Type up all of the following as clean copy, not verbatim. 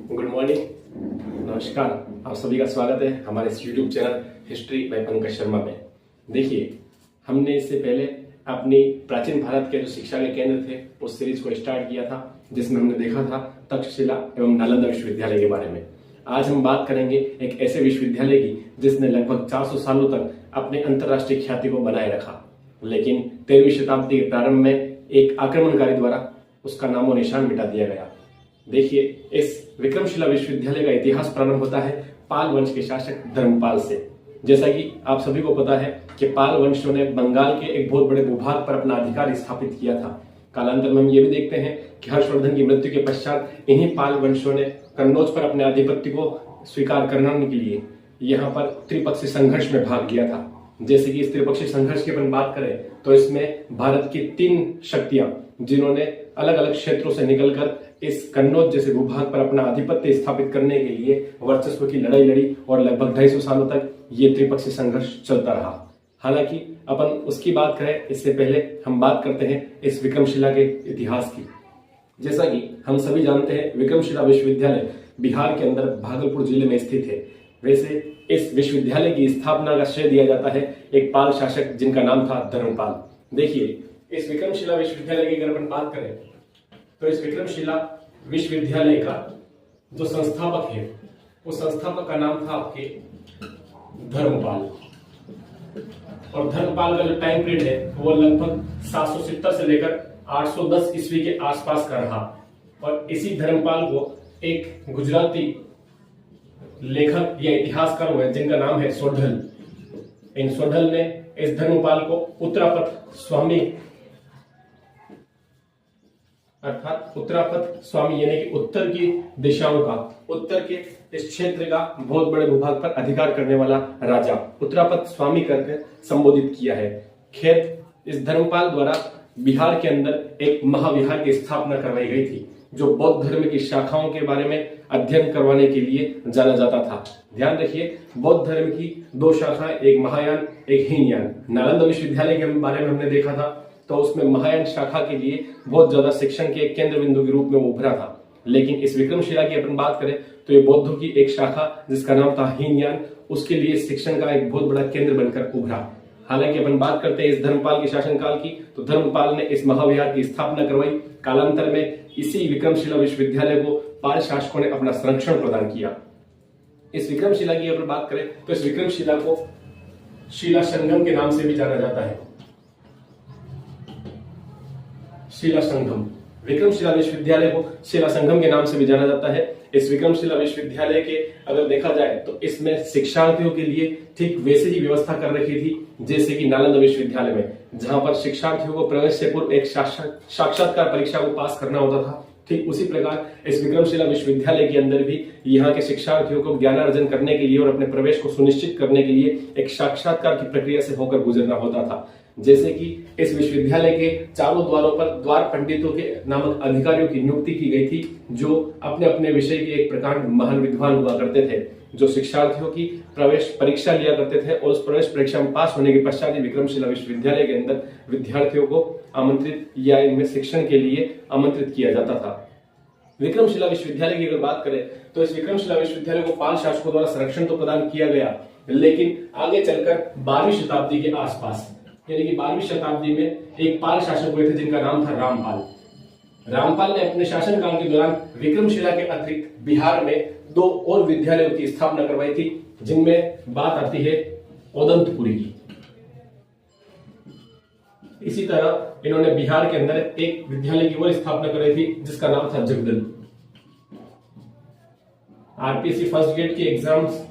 Good morning, नमस्कार। आप सभी का स्वागत है हमारे इस YouTube channel history by Pankaj Sharma में। देखिए, हमने इससे पहले अपनी प्राचीन भारत के जो शिक्षा के केंद्र थे उस सीरीज को स्टार्ट किया था, जिसमें हमने देखा था तक्षशिला एवं नालंदा विश्वविद्यालय के बारे में। आज हम बात करेंगे एक ऐसे विश्वविद्यालय की जिसने लगभग 400 सालों तक अपने अंतर्राष्ट्रीय ख्याति को बनाए रखा, लेकिन 13वीं शताब्दी के प्रारंभ में एक आक्रमणकारी द्वारा उसका नामो निशान मिटा दिया गया। देखिए, इस विक्रमशिला विश्वविद्यालय का इतिहास प्रारंभ होता है पाल वंश के शासक धर्मपाल से। जैसा कि आप सभी को पता है कि पाल वंशों ने बंगाल के एक बहुत बड़े भूभाग पर अपना अधिकार स्थापित किया था। कालांतर में हम ये भी देखते हैं कि हर्षवर्धन की मृत्यु के पश्चात इन्हीं पाल वंशों ने कन्नौज पर अपने आधिपत्य को स्वीकार करने के लिए यहाँ पर त्रिपक्षीय संघर्ष में भाग लिया था। जैसे कि इस त्रिपक्षीय संघर्ष की अपन बात करें तो इसमें भारत की 3 शक्तियां, जिन्होंने अलग अलग क्षेत्रों से निकलकर इस कन्नौज जैसे भूभाग पर अपना आधिपत्य स्थापित करने के लिए वर्चस्व की लड़ाई लड़ी और लगभग 250 सालों तक ये त्रिपक्षीय संघर्ष चलता रहा। हालांकि अपन उसकी बात करें इससे पहले हम बात करते हैं इस विक्रमशिला के इतिहास की। जैसा कि हम सभी जानते हैं, विक्रमशिला विश्वविद्यालय बिहार के अंदर भागलपुर जिले में स्थित है। वैसे इस विश्वविद्यालय की स्थापना का श्रेय दिया जाता है एक पाल शासक जिनका नाम था धर्मपाल। देखिए, इस विक्रमशिला विश्वविद्यालय की अगर अपन बात करें तो इस विक्रमशिला विश्वविद्यालय का जो संस्थापक है उस संस्थापक का नाम था आपके धर्मपाल। और धर्मपाल का जो टाइम पीरियड है वो लगभग 770 से लेकर 810 ईस्वी के आसपास का रहा। और इसी धर्मपाल को एक गुजराती लेखक या इतिहासकार हुए जिनका नाम है सोढल। इन सोढल ने इस धर्मपाल को उत्तरापथ स्वामी अर्थात उत्तरापथ स्वामी यानी कि उत्तर की दिशाओं का, उत्तर के इस क्षेत्र का बहुत बड़े भूभाग पर अधिकार करने वाला राजा उत्तरापथ स्वामी करके संबोधित किया है। खैर, इस धर्मपाल द्वारा बिहार के अंदर एक महाविहार की स्थापना करवाई गई थी जो बौद्ध धर्म की शाखाओं के बारे में अध्ययन करवाने के लिए जाना जाता था। ध्यान रखिए, बौद्ध धर्म की 2 शाखाएं, एक महायान एक हीनयान। नालंदा विश्वविद्यालय के बारे में हमने देखा था तो उसमें महायान शाखा के लिए बहुत ज्यादा शिक्षण के एक केंद्र बिंदु के रूप में उभरा था। लेकिन इस विक्रमशिला की अपन बात करें तो ये बौद्धों की एक शाखा जिसका नाम था हीनयान, उसके लिए शिक्षण का एक बहुत बड़ा केंद्र बनकर उभरा। हालांकि अपन बात करते हैं इस धर्मपाल के शासनकाल की, तो धर्मपाल ने इस महाविहार की स्थापना करवाई। कालांतर में इसी विक्रमशिला विश्वविद्यालय को पाल शासकों ने अपना संरक्षण प्रदान किया। इस विक्रमशिला की अगर बात करें तो इस विक्रमशिला को शिला संगम के नाम से भी जाना जाता है। शिला संगम, विक्रमशिला विश्वविद्यालय को शिला संगम के नाम से भी जाना जाता है। इस विक्रमशिला विश्वविद्यालय के अगर देखा जाए तो इसमें शिक्षार्थियों के लिए ठीक वैसे ही व्यवस्था कर रखी थी जैसे कि नालंदा विश्वविद्यालय में, जहां पर शिक्षार्थियों को प्रवेश से पूर्व एक साक्षात्कार परीक्षा को पास करना होता था। ठीक उसी प्रकार इस विक्रमशिला विश्वविद्यालय के अंदर भी यहाँ के शिक्षार्थियों को ज्ञानार्जन करने के लिए और अपने प्रवेश को सुनिश्चित करने के लिए एक साक्षात्कार की प्रक्रिया से होकर गुजरना होता था। जैसे कि इस विश्वविद्यालय के चारों द्वारों पर द्वार पंडितों के नामक अधिकारियों की नियुक्ति की गई थी, जो अपने अपने विषय के एक प्रकार महान विद्वान हुआ करते थे, जो शिक्षार्थियों की प्रवेश परीक्षा लिया करते थे। और उस प्रवेश परीक्षा में पास होने के पश्चात विक्रमशिला विश्वविद्यालय के अंदर विद्यार्थियों को आमंत्रित या इनमें शिक्षण के लिए आमंत्रित किया जाता था। विक्रमशिला विश्वविद्यालय की अगर बात करें तो इस विक्रमशिला विश्वविद्यालय को पाल शासकों द्वारा संरक्षण तो प्रदान किया गया, लेकिन आगे चलकर 12वीं शताब्दी के आसपास यानी कि 12वीं शताब्दी में एक पाल शासक हुए थे जिनका नाम था रामपाल। रामपाल ने अपने शासनकाल के दौरान विक्रमशिला के अतिरिक्त बिहार में 2 और विद्यालयों की स्थापना करवाई थी, जिनमें बात आती है ओदंतपुरी की। इसी तरह इन्होंने बिहार के अंदर एक विद्यालय की और स्थापना कराई थी जिसका नाम था जगदल। आरपीएससी फर्स्ट ग्रेड की एग्जाम्स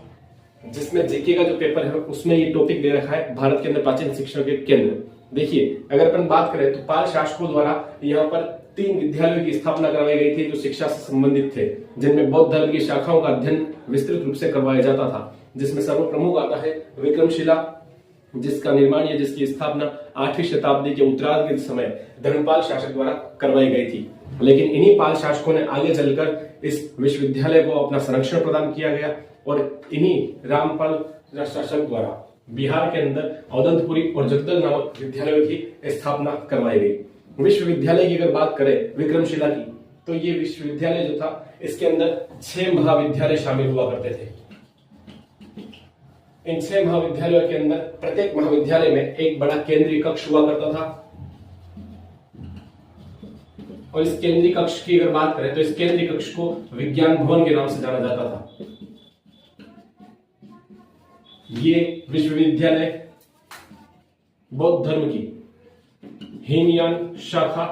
जिसमें जीके का जो पेपर है उसमें ये टॉपिक दे रखा है, भारत के अंदर प्राचीन शिक्षा के केंद्र। देखिए, अगर अपन बात करें तो पाल शासकों द्वारा यहाँ पर 3 विद्यालयों की स्थापना करवाई गई थी जो शिक्षा से संबंधित थे, जिनमें बौद्ध धर्म की शाखाओं का अध्ययन विस्तृत रूप से करवाया जाता था। जिसमें सर्वप्रमुख आता है विक्रमशिला, जिसका निर्माण या जिसकी स्थापना 8वीं शताब्दी के उत्तरार्ध के समय धर्मपाल शासक द्वारा करवाई गई थी। लेकिन इन्हीं पाल शासकों ने आगे चलकर इस विश्वविद्यालय को अपना संरक्षण प्रदान किया गया और इन्हीं रामपाल शासक द्वारा बिहार के अंदर औदंतपुरी और जगदल नामक विद्यालयों की स्थापना करवाई गई। विश्वविद्यालय की अगर बात करें विक्रमशिला की, तो ये विश्वविद्यालय जो था इसके अंदर 6 महाविद्यालय शामिल हुआ करते थे। इन 6 महाविद्यालयों के अंदर प्रत्येक महाविद्यालय में एक बड़ा केंद्रीय कक्ष हुआ करता था, और इस केंद्रीय कक्ष की अगर बात करें तो इस केंद्रीय कक्ष को विज्ञान भवन के नाम से जाना जाता था। ये विश्वविद्यालय बौद्ध धर्म की हीनयान शाखा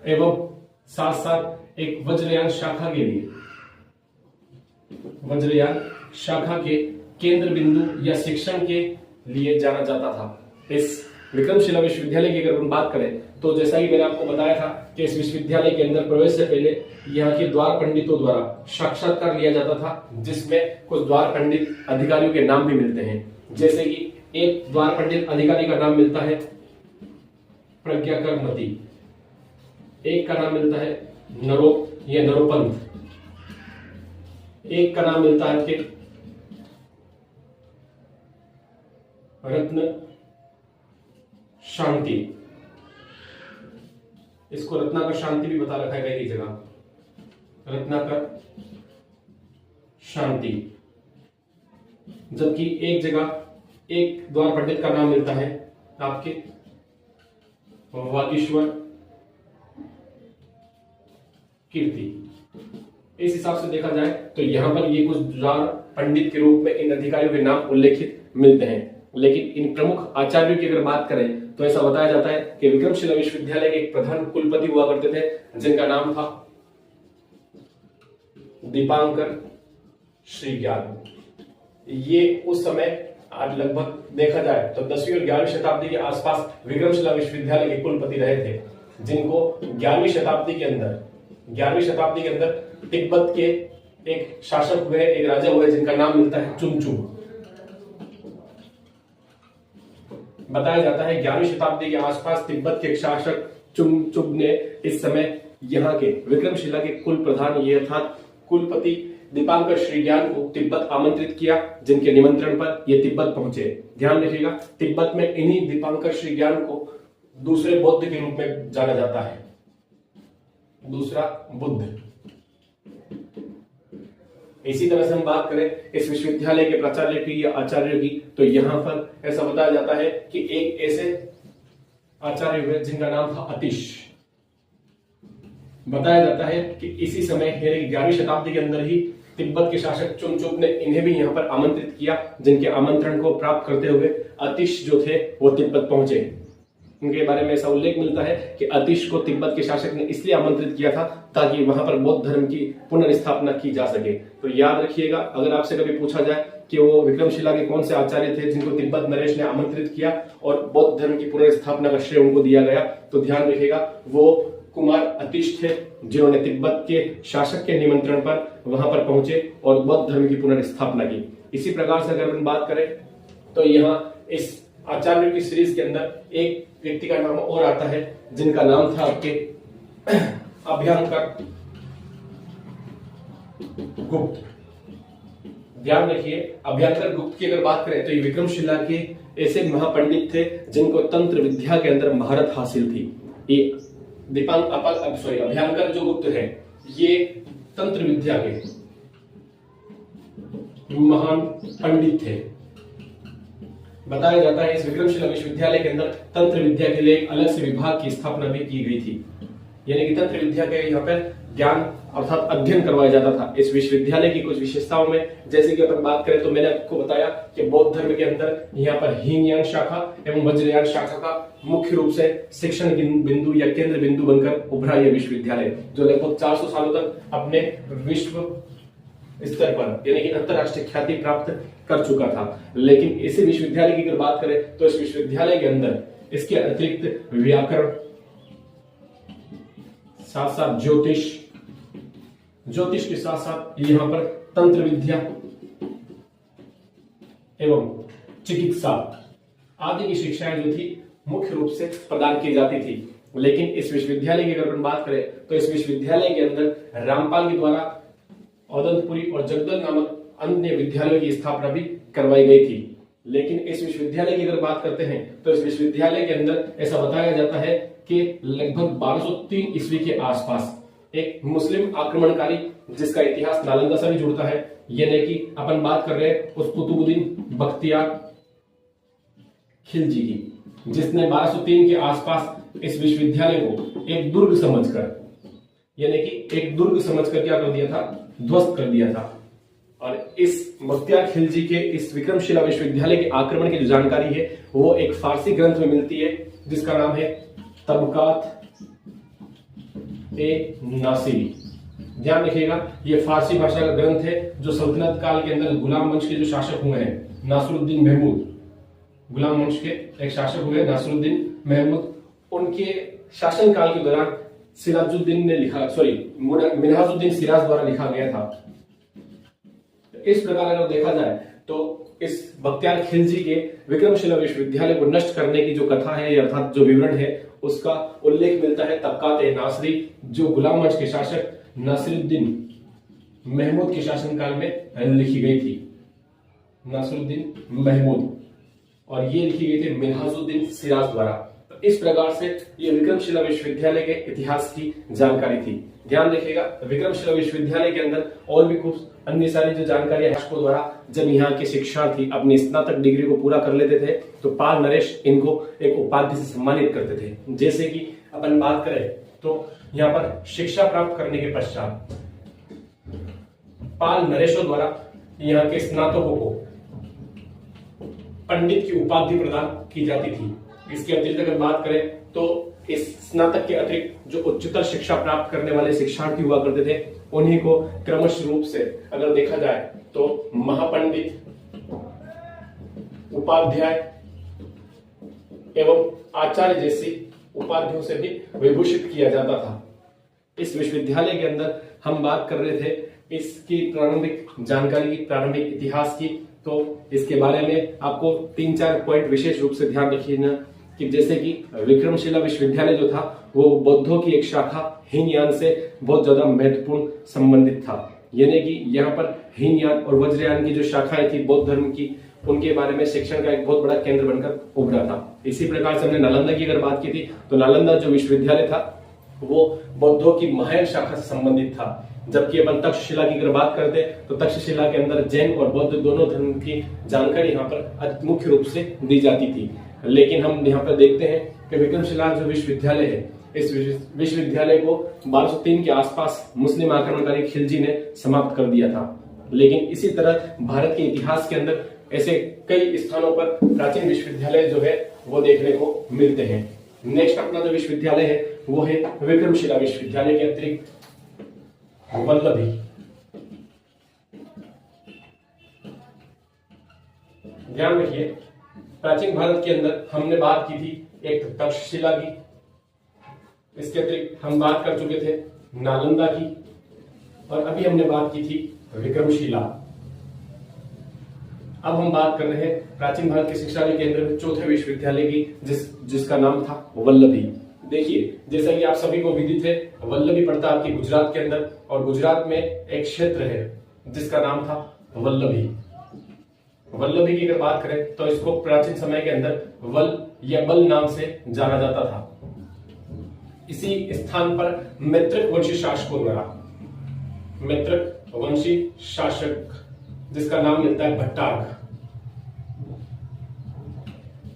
एवं साथ साथ एक वज्रयान शाखा के लिए वज्रयान शाखा के केंद्र बिंदु या शिक्षण के लिए जाना जाता था। इस विक्रमशिला विश्वविद्यालय की अगर हम बात करें तो जैसा कि मैंने आपको बताया था कि इस विश्वविद्यालय के अंदर प्रवेश से पहले यहाँ के द्वार पंडितों द्वारा साक्षात्कार लिया जाता था, जिसमें कुछ द्वार पंडित अधिकारियों के नाम भी मिलते हैं। जैसे कि एक द्वार पंडित अधिकारी का नाम मिलता है प्रज्ञाकर मती, एक का नाम मिलता है नरोपंथ, एक का नाम मिलता है कि रत्न शांति। इसको रत्नाकर शांति भी बता रखा है कई जगह, रत्नाकर शांति। जबकि एक जगह एक द्वार पंडित का नाम मिलता है आपके वागीश्वर कीर्ति। इस हिसाब से देखा जाए तो यहां पर ये कुछ द्वार पंडित के रूप में इन अधिकारियों के नाम उल्लेखित मिलते हैं। लेकिन इन प्रमुख आचार्यों की अगर बात करें तो ऐसा बताया जाता है कि विक्रमशिला विश्वविद्यालय के एक प्रधान कुलपति हुआ करते थे, जिनका नाम था दीपांकर श्रीज्ञान। ये उस समय आज लगभग देखा जाए तो 10वीं और 11वीं शताब्दी के आसपास विक्रमशिला विश्वविद्यालय के कुलपति रहे थे, जिनको 11वीं शताब्दी के अंदर तिब्बत के एक शासक हुए, एक राजा हुए, जिनका नाम मिलता है चुनचुम। बताया जाता है 11वीं शताब्दी के आसपास तिब्बत के एक शासक चुनचुम ने इस समय यहाँ के विक्रमशिला के कुल प्रधान ये अर्थात कुलपति दीपांकर श्रीज्ञान को तिब्बत आमंत्रित किया, जिनके निमंत्रण पर ये तिब्बत पहुंचे। ध्यान रखिएगा, तिब्बत में इन्हीं दीपांकर श्रीज्ञान को दूसरे बुद्ध के रूप में जाना जाता है, दूसरा बुद्ध। इसी तरह से हम बात करें इस विश्वविद्यालय के प्राचार्य की या आचार्य की, तो यहां पर ऐसा बताया जाता है कि एक ऐसे आचार्य हुए जिनका नाम था अतिश। बताया जाता है कि इसी समय 11वीं शताब्दी के अंदर ही तिब्बत के शासक चुनचुम ने इन्हें भी यहां पर आमंत्रित किया, जिनके आमंत्रण को प्राप्त करते हुए अतिश जो थे वो तिब्बत पहुंचे। उनके बारे में ऐसा उल्लेख मिलता है कि अतिश को तिब्बत के शासक ने इसलिए आमंत्रित किया था ताकि वहां पर बौद्ध धर्म की पुनर्स्थापना की जा सके। तो याद रखिएगा, अगर आपसे कभी पूछा जाए कि वो विक्रमशिला के कौन से आचार्य थे जिनको तिब्बत नरेश ने आमंत्रित किया और बौद्ध धर्म की पुनर्स्थापना का श्रेय उनको दिया गया, तो ध्यान रखिएगा वो कुमार अतिश थे, जिन्होंने तिब्बत के शासक के निमंत्रण पर वहां पर पहुंचे और बौद्ध धर्म की पुनर्स्थापना की। इसी प्रकार से अगर हम बात करें तो यहाँ इस आचार्यों की सीरीज के अंदर एक व्यक्ति का नाम और आता है, जिनका नाम था आपके अभ्यंकर गुप्त। ध्यान रखिए, अभ्यंकर गुप्त की अगर बात करें तो ये विक्रमशिला के ऐसे महापंडित थे जिनको तंत्र विद्या के अंदर महारत हासिल थी। ये अभ्यंकर जो गुप्त है ये तंत्र विद्या के महान पंडित थे। बताया जाता है इस विक्रमशिला विश्वविद्यालय के अंदर तंत्र विद्या के लिए एक अलग से विभाग की स्थापना भी की गई थी, यानी कि तंत्र विद्या के यहाँ पर ज्ञान अर्थात अध्ययन करवाया जाता था। इस विश्वविद्यालय की कुछ विशेषताओं में जैसे कि अपन बात करें तो मैंने आपको बताया कि बौद्ध धर्म के अंदर यहाँ पर हीनयान शाखा एवं वज्रयान शाखा का मुख्य रूप से शिक्षण बिंदु या केंद्र बिंदु बनकर उभरा यह विश्वविद्यालय, जो लगभग 400 सालों तक अपने विश्व स्तर पर यानी कि अंतरराष्ट्रीय ख्याति प्राप्त कर चुका था। लेकिन इसी विश्वविद्यालय की अगर बात करें तो इस विश्वविद्यालय के अंदर इसके अतिरिक्त व्याकरण, साथ साथ ज्योतिष के साथ साथ यहाँ पर तंत्र विद्या एवं चिकित्सा आदि की शिक्षाएं जो थी मुख्य रूप से प्रदान की जाती थी। लेकिन इस विश्वविद्यालय की अगर हम बात करें तो इस विश्वविद्यालय के अंदर रामपाल के द्वारा औदंतपुरी और जगदल नामक अन्य विद्यालयों की स्थापना भी करवाई गई थी। लेकिन इस विश्वविद्यालय की अगर बात करते हैं तो इस विश्वविद्यालय के अंदर ऐसा बताया जाता है कि लगभग 1203 ईस्वी के आसपास एक मुस्लिम आक्रमणकारी जिसका इतिहास नालंदा से भी जुड़ता है, यानी कि अपन बात कर रहे हैं उस कुतुबुद्दीन बख्तियार खिलजी की, जिसने 1203 के आसपास इस विश्वविद्यालय को एक दुर्ग समझकर, यानी कि एक दुर्ग समझकर क्या कर दिया था, ध्वस्त कर दिया था। और इस बख्तियार खिलजी के इस विक्रमशिला विश्वविद्यालय के आक्रमण की जो जानकारी है वो एक फारसी ग्रंथ में मिलती है जिसका नाम है तबकात ए नासिरी। ध्यान रखिएगा, ये फारसी भाषा का ग्रंथ है जो सल्तनत काल के अंदर गुलाम वंश के जो शासक हुए हैं नासिरुद्दीन महमूद, गुलाम वंश के एक शासक हुए नासिरुद्दीन महमूद, उनके शासन काल के दौरान सिराजुद्दीन ने लिखा, मिनहाजुद्दीन सिराज द्वारा लिखा गया था। इस प्रकार अगर देखा जाए तो इस बख्तियार खिलजी के विक्रमशिला विश्वविद्यालय को नष्ट करने की जो कथा है अर्थात जो विवरण है उसका उल्लेख मिलता है तबकात-ए-नासरी, जो गुलाम वंश के शासक नासिरुद्दीन महमूद के शासनकाल में लिखी गई थी। नासिरुद्दीन महमूद, और ये लिखी गई थी मिनहाजुद्दीन सिराज द्वारा। इस प्रकार से ये विक्रमशिला विश्वविद्यालय के इतिहास की जानकारी थी। ध्यान रखिएगा, विक्रमशिला विश्वविद्यालय के अंदर और भी कुछ अन्य सारी जो जानकारी शासकों द्वारा जब यहाँ के शिक्षार्थी अपनी स्नातक डिग्री को पूरा कर लेते थे तो पाल नरेश इनको एक उपाधि से सम्मानित करते थे। जैसे कि अपन बात करें तो यहाँ पर शिक्षा प्राप्त करने के पश्चात पाल नरेशों द्वारा यहाँ के स्नातकों को पंडित की उपाधि प्रदान की जाती थी। इसके अतिरिक्त अगर बात करें तो इस स्नातक के अतिरिक्त जो उच्चतर शिक्षा प्राप्त करने वाले शिक्षार्थी हुआ करते थे उन्हीं को क्रमश रूप से अगर देखा जाए तो महापंडित, उपाध्याय एवं आचार्य जैसी उपाधियों से भी विभूषित किया जाता था। इस विश्वविद्यालय के अंदर हम बात कर रहे थे इसकी प्रारंभिक जानकारी की, प्रारंभिक इतिहास की, तो इसके बारे में आपको 3-4 पॉइंट विशेष रूप से ध्यान रखिएगा कि जैसे कि विक्रमशिला विश्वविद्यालय जो था वो बौद्धों की एक शाखा हीनयान से बहुत ज्यादा महत्वपूर्ण संबंधित था। यानी कि यहाँ पर हीनयान और वज्रयान की जो शाखाएं थी बौद्ध धर्म की, उनके बारे में शिक्षण का एक बहुत बड़ा केंद्र बनकर उभरा था। इसी प्रकार से हमने नालंदा की अगर बात की थी तो नालंदा जो विश्वविद्यालय था वो बौद्धों की महायान शाखा से संबंधित था। जबकि अपन तक्षशिला की अगर बात करते तो तक्षशिला के अंदर जैन और बौद्ध दोनों धर्म की जानकारी यहाँ पर मुख्य रूप से दी जाती थी। लेकिन हम यहाँ पर देखते हैं कि विक्रमशिला जो विश्वविद्यालय है, इस विश्वविद्यालय को 1203 के आसपास मुस्लिम आक्रमणकारी खिलजी ने समाप्त कर दिया था। लेकिन इसी तरह भारत के इतिहास के अंदर ऐसे कई स्थानों पर प्राचीन विश्वविद्यालय जो है वो देखने को मिलते हैं। नेक्स्ट अपना जो विश्वविद्यालय है वो है विक्रमशिला विश्वविद्यालय के अतिरिक्त वल्लभी। ध्यान रखिए, प्राचीन भारत के अंदर हमने बात की थी एक तक्षशिला की, इसके अतिरिक्त हम बात कर चुके थे नालंदा की, और अभी हमने बात की थी विक्रमशिला। अब हम बात कर रहे हैं प्राचीन भारत के शिक्षा के केंद्र में चौथे विश्वविद्यालय की जिसका नाम था वल्लभी। देखिए, जैसा कि आप सभी को विदित है, वल्लभी पड़ता आपके गुजरात के अंदर, और गुजरात में एक क्षेत्र है जिसका नाम था वल्लभी। वल्लभी की अगर बात करें तो इसको प्राचीन समय के अंदर वल या बल नाम से जाना जाता था। इसी स्थान पर मैत्रक वंशी शासकों द्वारा, मैत्रक वंशी शासक जिसका नाम मिलता है भट्टारक,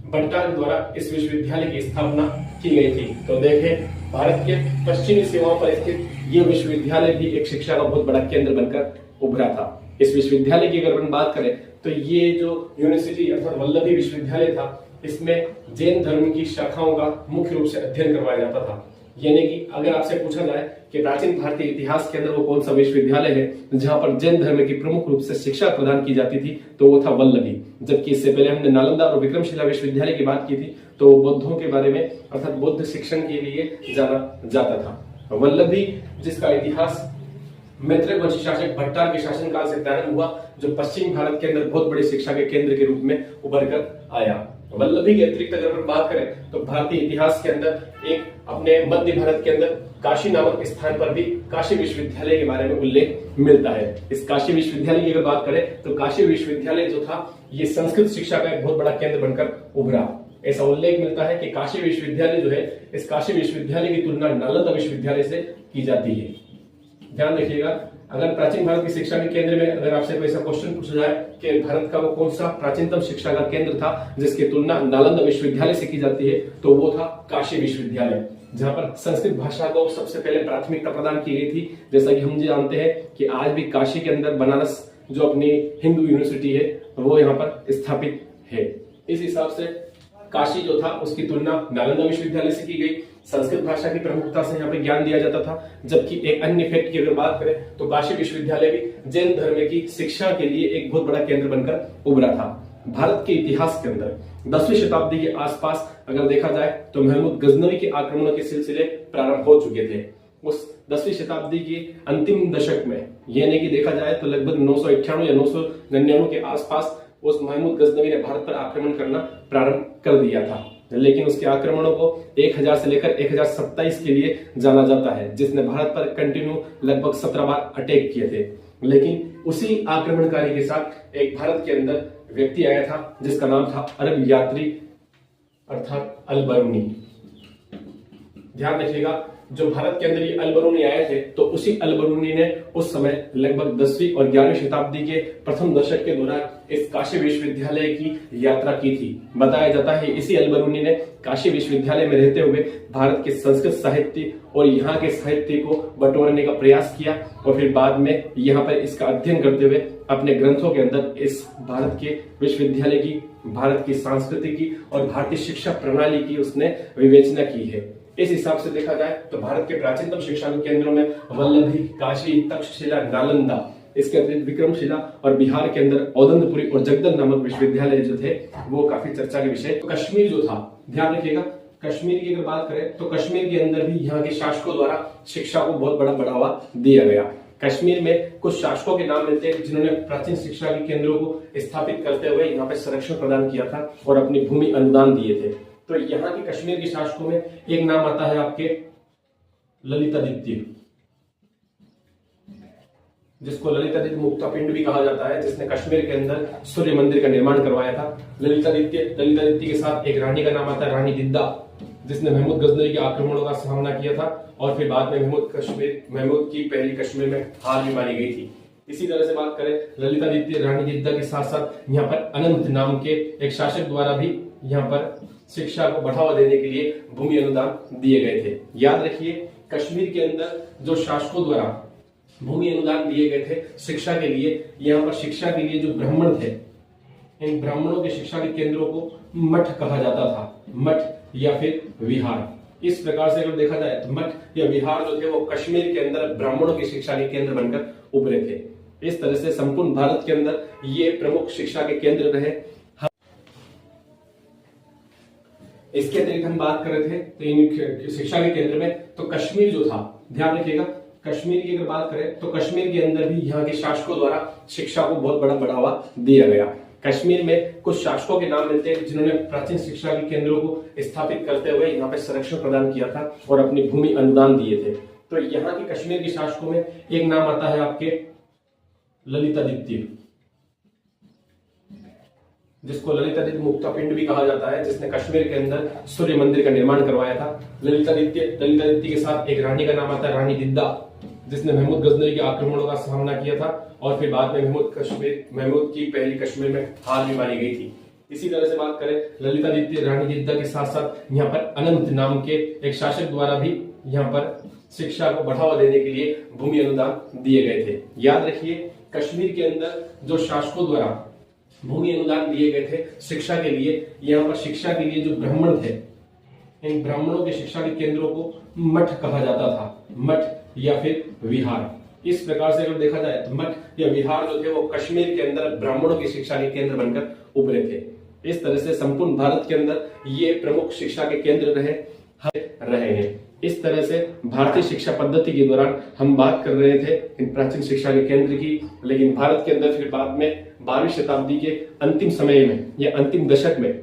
भट्टारक द्वारा इस विश्वविद्यालय की स्थापना की गई थी। तो देखें, भारत के पश्चिमी सीमाओं पर स्थित यह विश्वविद्यालय भी एक शिक्षा का बहुत बड़ा केंद्र बनकर उभरा था। इस विश्वविद्यालय की अगर हम बात करें तो ये जो यूनिवर्सिटी अर्थात वल्लभी विश्वविद्यालय था, इसमें जैन धर्म की शाखाओं का मुख्य रूप से अध्ययन करवाया जाता था। यानी कि अगर आपसे पूछा जाए कि प्राचीन भारतीय इतिहास के अंदर वो कौन सा विश्वविद्यालय है जहां पर जैन धर्म की प्रमुख रूप से शिक्षा प्रदान की जाती थी, तो वो था वल्लभी। जबकि इससे पहले हमने नालंदा और विक्रमशिला विश्वविद्यालय की बात की थी, तो बौद्धों के बारे में अर्थात बौद्ध शिक्षण के लिए जाना जाता था। वल्लभी जिसका इतिहास मैत्रक वंशी शासक भट्टार के शासनकाल से प्रारंभ हुआ, जो पश्चिम भारत के अंदर बहुत बड़ी शिक्षा के केंद्र के रूप में उभर कर आया। वल्लभी के अतिरिक्त अगर हम बात करें तो भारतीय इतिहास के अंदर एक अपने मध्य भारत के अंदर काशी नामक स्थान पर भी काशी विश्वविद्यालय के बारे में उल्लेख मिलता है। इस काशी विश्वविद्यालय की अगर बात करें तो काशी विश्वविद्यालय जो था ये संस्कृत शिक्षा का एक बहुत बड़ा केंद्र बनकर उभरा। ऐसा उल्लेख मिलता है कि काशी विश्वविद्यालय जो है, इस काशी विश्वविद्यालय की तुलना नालंदा विश्वविद्यालय से की जाती है। ध्यान रखिएगा, अगर प्राचीन भारत की शिक्षा के केंद्र में अगर आपसे कोई ऐसा क्वेश्चन पूछा जाए कि भारत का वो कौन सा प्राचीनतम शिक्षा का केंद्र था जिसकी तुलना नालंदा विश्वविद्यालय से की जाती है, तो वो था काशी विश्वविद्यालय, जहां पर संस्कृत भाषा को सबसे पहले प्राथमिकता प्रदान की गई थी। जैसा कि हम जानते हैं कि आज भी काशी के अंदर बनारस जो अपनी हिंदू यूनिवर्सिटी है वो यहाँ पर स्थापित है। इस हिसाब से काशी जो था उसकी तुलना नालंदा विश्वविद्यालय से की गई। संस्कृत भाषा की प्रमुखता से यहाँ पे ज्ञान दिया जाता था। जबकि एक अन्य फैक्ट की अगर बात करें तो काशी विश्वविद्यालय भी जैन धर्म की शिक्षा के लिए एक बहुत बड़ा केंद्र बनकर उभरा था। भारत के इतिहास के अंदर 10वीं शताब्दी के आसपास अगर देखा जाए तो महमूद गजनवी के आक्रमणों के सिलसिले प्रारंभ हो चुके थे। उस 10वीं शताब्दी के अंतिम दशक में, यानी कि देखा जाए तो लगभग 998 या 999 के आसपास उस महमूद गजनवी ने भारत पर आक्रमण करना प्रारंभ कर दिया था। लेकिन उसके आक्रमणों को 1000 से लेकर 1027 के लिए जाना जाता है, जिसने भारत पर कंटिन्यू लगभग 17 बार अटैक किए थे। लेकिन उसी आक्रमणकारी के साथ एक भारत के अंदर व्यक्ति आया था जिसका नाम था अरब यात्री अर्थात अल-बरूनी। ध्यान रखिएगा, जो भारत के अंदर ये अल-बरूनी आए थे तो उसी अल-बरूनी ने उस समय लगभग 10वीं और 11वीं शताब्दी के प्रथम दशक के दौरान इस काशी विश्वविद्यालय की यात्रा की थी। बताया जाता है इसी अल-बरूनी ने काशी विश्वविद्यालय में रहते हुए भारत के संस्कृत साहित्य और यहाँ के साहित्य को बटोरने का प्रयास किया और फिर बाद में यहाँ पर इसका अध्ययन करते हुए अपने ग्रंथों के अंदर इस भारत के विश्वविद्यालय की, भारत की संस्कृति की और भारतीय शिक्षा प्रणाली की उसने विवेचना की है। इस हिसाब से देखा जाए तो भारत के प्राचीनतम शिक्षा केंद्रों में वल्लभी, काशी, तक्षशिला, नालंदा, इसके अतिरिक्त विक्रमशिला और बिहार के अंदर औदंदपुरी और जगदल नामक विश्वविद्यालय जो थे वो काफी चर्चा के विषय। तो कश्मीर जो था, ध्यान रखिएगा, कश्मीर की अगर बात करें तो कश्मीर के अंदर भी यहाँ के शासकों द्वारा शिक्षा को बहुत बड़ा बढ़ावा दिया गया। कश्मीर में कुछ शासकों के नाम मिलते हैं जिन्होंने प्राचीन शिक्षा के केंद्रों को स्थापित करते हुए यहाँ पे संरक्षण प्रदान किया था और अपनी भूमि अनुदान दिए थे। तो यहाँ के कश्मीर के शासकों में एक नाम आता है आपके ललितादित्य, जिसको ललितादित्य मुक्तापिंड भी कहा जाता है, जिसने कश्मीर के अंदर सूर्य मंदिर का निर्माण करवाया था। ललितादित्य के साथ एक रानी का नाम आता है रानी दिद्दा, जिसने महमूद गजनवी के आक्रमणों का सामना किया था और फिर बाद में महमूद की पहली कश्मीर में हार भी मानी गई थी। इसी तरह से बात करें ललितादित्य रानी दिद्दा के साथ साथ यहाँ पर अनंत नाम के एक शासक द्वारा भी यहाँ पर शिक्षा को बढ़ावा देने के लिए भूमि अनुदान दिए गए थे। याद रखिए, कश्मीर के अंदर जो शासकों द्वारा भूमि अनुदान दिए गए थे शिक्षा के लिए, यहाँ पर शिक्षा के लिए जो ब्राह्मण थे, इन ब्राह्मणों के शिक्षा के केंद्रों को मठ कहा जाता था, मठ या फिर विहार। इस प्रकार से अगर देखा जाए तो मठ या विहार जो थे वो कश्मीर के अंदर ब्राह्मणों की शिक्षा के केंद्र बनकर उभरे थे। इस तरह से संपूर्ण भारत के अंदर ये प्रमुख शिक्षा के केंद्र रहे। इसके अतिरिक्त हम बात कर रहे थे तो इन शिक्षा के केंद्र में तो कश्मीर जो था, ध्यान रखिएगा, कश्मीर की अगर बात करें तो कश्मीर के अंदर भी यहाँ के शासकों द्वारा शिक्षा को बहुत बड़ा बढ़ावा दिया गया। कश्मीर में कुछ शासकों के नाम मिलते हैं जिन्होंने प्राचीन शिक्षा के केंद्रों को स्थापित करते हुए यहाँ पे संरक्षण प्रदान किया था और अपनी भूमि अनुदान दिए थे। तो यहाँ के कश्मीर के शासकों में एक नाम आता है आपके ललितादित्य, जिसको ललितादित्य मुक्तापिंड भी कहा जाता है, जिसने कश्मीर के अंदर सूर्य मंदिर का निर्माण करवाया था। ललितादित्य के साथ एक रानी का नाम आता है रानी दिद्दा, जिसने महमूद गजनवी के आक्रमणों का सामना किया था और फिर बाद में महमूद की पहली कश्मीर में हार भी मानी गई थी। इसी तरह से बात करें ललितादित्य रानी दिद्दा के साथ साथ यहाँ पर अनंत नाम के एक शासक द्वारा भी यहाँ पर शिक्षा को बढ़ावा देने के लिए भूमि अनुदान दिए गए थे। याद रखिए, कश्मीर के अंदर जो शासकों द्वारा भूमि अनुदान दिए गए थे शिक्षा के लिए, यहाँ पर शिक्षा के लिए जो ब्राह्मण थे, इन ब्राह्मणों के शिक्षा के केंद्रों को मठ कहा जाता था, मठ या फिर विहार। इस प्रकार से अगर देखा जाए तो मठ या विहार जो थे वो कश्मीर के अंदर ब्राह्मणों की शिक्षा के केंद्र बनकर उभरे थे। इस तरह से संपूर्ण भारत के अंदर ये प्रमुख शिक्षा के केंद्र रहे हैं। इस तरह से भारतीय शिक्षा पद्धति के दौरान हम बात कर रहे थे इन प्राचीन शिक्षा के केंद्र की, लेकिन भारत के अंदर फिर बाद में 12वीं शताब्दी के अंतिम समय में या अंतिम दशक में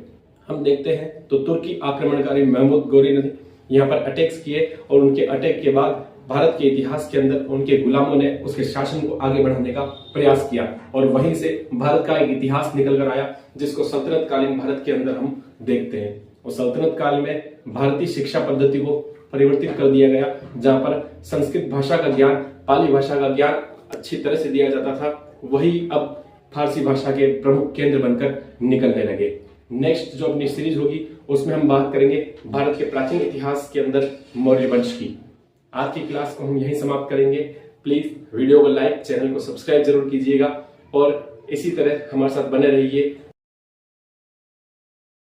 हम देखते हैं तो तुर्की आक्रमणकारी महमूद गौरी ने यहाँ पर अटैक्स किए और उनके अटैक के बाद भारत के इतिहास के अंदर उनके गुलामों ने उसके शासन को आगे बढ़ाने का प्रयास किया और वहीं से भारत का एक इतिहास निकल कर आया जिसको सल्तनत कालीन भारत के अंदर हम देखते हैं। और सल्तनत काल में भारतीय शिक्षा पद्धति को परिवर्तित कर दिया गया, जहां पर संस्कृत भाषा का ज्ञान, पाली भाषा का ज्ञान अच्छी तरह से दिया जाता था, वही अब फारसी भाषा के प्रमुख केंद्र बनकर निकलने लगे। नेक्स्ट जो अपनी सीरीज होगी उसमें हम बात करेंगे भारत के प्राचीन इतिहास के अंदर मौर्य वंश की। आज की क्लास को हम यहीं समाप्त करेंगे। प्लीज वीडियो को लाइक, चैनल को सब्सक्राइब जरूर कीजिएगा और इसी तरह हमारे साथ बने रहिए।